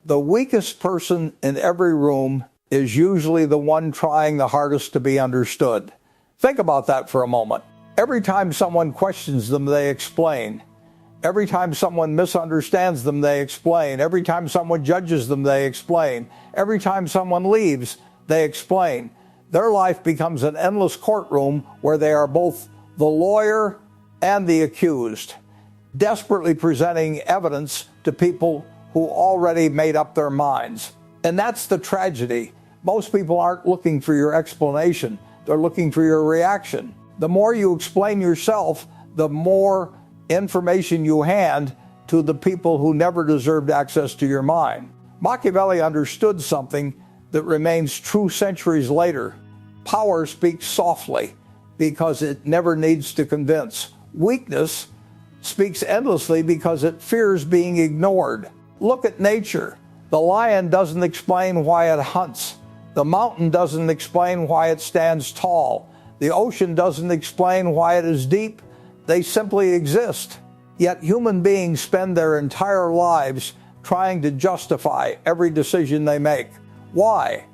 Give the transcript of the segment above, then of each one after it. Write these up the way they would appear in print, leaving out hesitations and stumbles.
The weakest person in every room is usually the one trying the hardest to be understood. Think about that for a moment. Every time someone questions them, they explain. Every time someone misunderstands them, they explain. Every time someone judges them, they explain. Every time someone leaves, they explain. Their life becomes an endless courtroom where they are both the lawyer and the accused, desperately presenting evidence to people who already made up their minds. And that's the tragedy. Most people aren't looking for your explanation. They're looking for your reaction. The more you explain yourself, the more information you hand to the people who never deserved access to your mind. Machiavelli understood something that remains true centuries later. Power speaks softly because it never needs to convince. Weakness speaks endlessly because it fears being ignored. Look at nature. The lion doesn't explain why it hunts. The mountain doesn't explain why it stands tall. The ocean doesn't explain why it is deep. They simply exist. Yet human beings spend their entire lives trying to justify every decision they make. Why?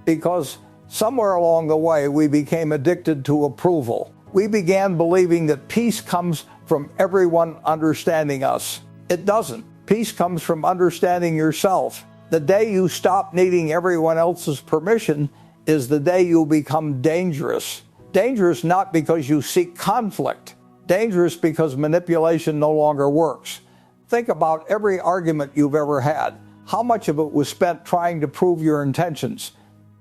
Because somewhere along the way we became addicted to approval. We began believing that peace comes from everyone understanding us. It doesn't. Peace comes from understanding yourself. The day you stop needing everyone else's permission is the day you become dangerous. Dangerous not because you seek conflict. Dangerous because manipulation no longer works. Think about every argument you've ever had. How much of it was spent trying to prove your intentions?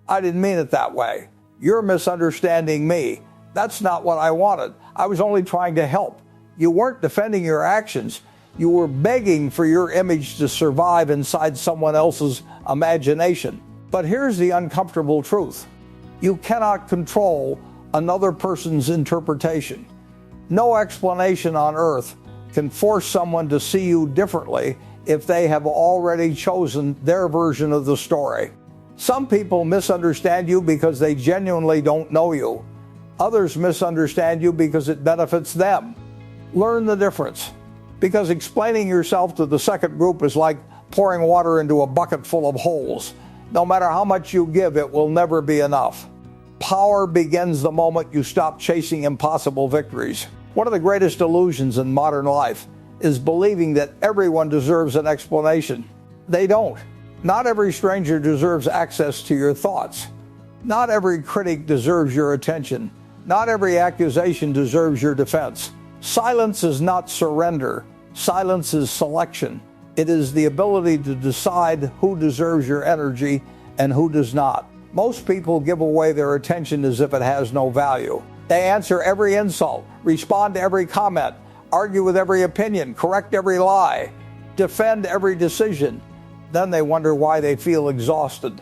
I didn't mean it that way. You're misunderstanding me. That's not what I wanted. I was only trying to help. You weren't defending your actions. You were begging for your image to survive inside someone else's imagination. But here's the uncomfortable truth. You cannot control another person's interpretation. No explanation on earth can force someone to see you differently if they have already chosen their version of the story. Some people misunderstand you because they genuinely don't know you. Others misunderstand you because it benefits them. Learn the difference. Because explaining yourself to the second group is like pouring water into a bucket full of holes. No matter how much you give, it will never be enough. Power begins the moment you stop chasing impossible victories. One of the greatest illusions in modern life is believing that everyone deserves an explanation. They don't. Not every stranger deserves access to your thoughts. Not every critic deserves your attention. Not every accusation deserves your defense. Silence is not surrender. Silence is selection. It is the ability to decide who deserves your energy and who does not. Most people give away their attention as if it has no value. They answer every insult, respond to every comment, argue with every opinion, correct every lie, defend every decision. Then they wonder why they feel exhausted.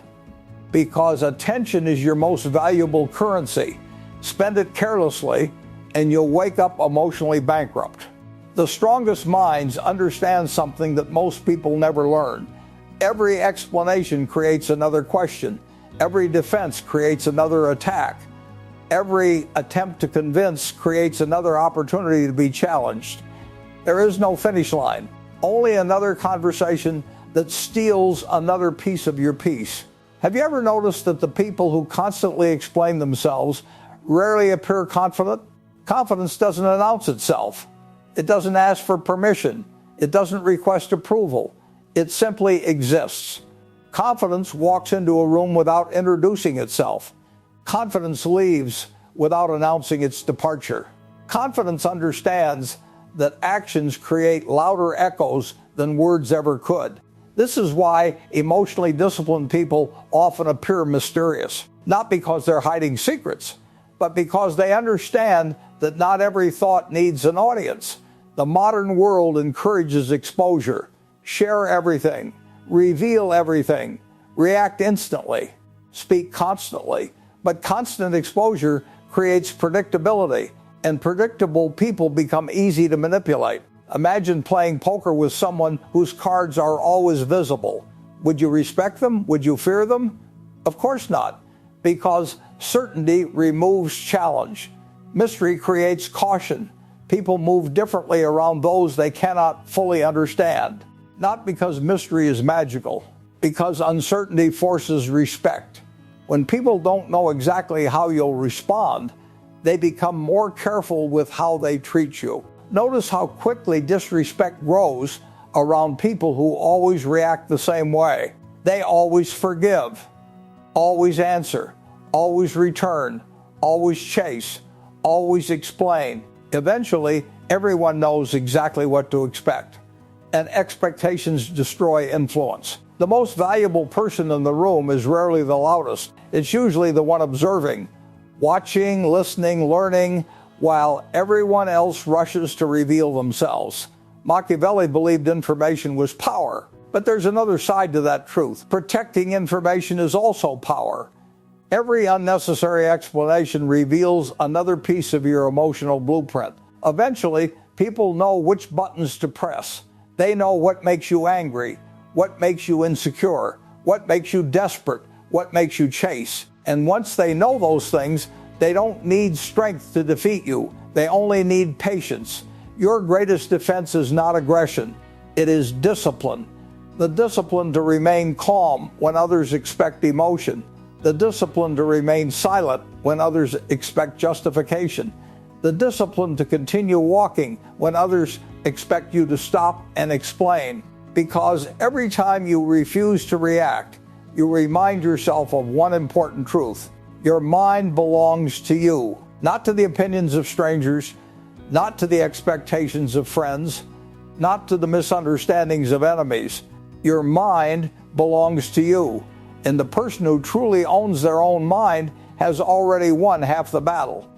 Because attention is your most valuable currency. Spend it carelessly, and you'll wake up emotionally bankrupt. The strongest minds understand something that most people never learn. Every explanation creates another question. Every defense creates another attack. Every attempt to convince creates another opportunity to be challenged. There is no finish line, only another conversation that steals another piece of your peace. Have you ever noticed that the people who constantly explain themselves rarely appear confident? Confidence doesn't announce itself. It doesn't ask for permission. It doesn't request approval. It simply exists. Confidence walks into a room without introducing itself. Confidence leaves without announcing its departure. Confidence understands that actions create louder echoes than words ever could. This is why emotionally disciplined people often appear mysterious. Not because they're hiding secrets, but because they understand that not every thought needs an audience. The modern world encourages exposure. Share everything. Reveal everything. React instantly. Speak constantly. But constant exposure creates predictability, and predictable people become easy to manipulate. Imagine playing poker with someone whose cards are always visible. Would you respect them? Would you fear them? Of course not, because certainty removes challenge. Mystery creates caution. People move differently around those they cannot fully understand. Not because mystery is magical, because uncertainty forces respect. When people don't know exactly how you'll respond, they become more careful with how they treat you. Notice how quickly disrespect grows around people who always react the same way. They always forgive, always answer, always return, always chase, always explain. Eventually, everyone knows exactly what to expect. And expectations destroy influence. The most valuable person in the room is rarely the loudest. It's usually the one observing, watching, listening, learning, while everyone else rushes to reveal themselves. Machiavelli believed information was power, but there's another side to that truth. Protecting information is also power. Every unnecessary explanation reveals another piece of your emotional blueprint. Eventually, people know which buttons to press. They know what makes you angry, what makes you insecure, what makes you desperate, what makes you chase. And once they know those things, they don't need strength to defeat you. They only need patience. Your greatest defense is not aggression. It is discipline. The discipline to remain calm when others expect emotion. The discipline to remain silent when others expect justification. The discipline to continue walking when others expect you to stop and explain. Because every time you refuse to react, you remind yourself of one important truth. Your mind belongs to you, not to the opinions of strangers, not to the expectations of friends, not to the misunderstandings of enemies. Your mind belongs to you, and the person who truly owns their own mind has already won half the battle.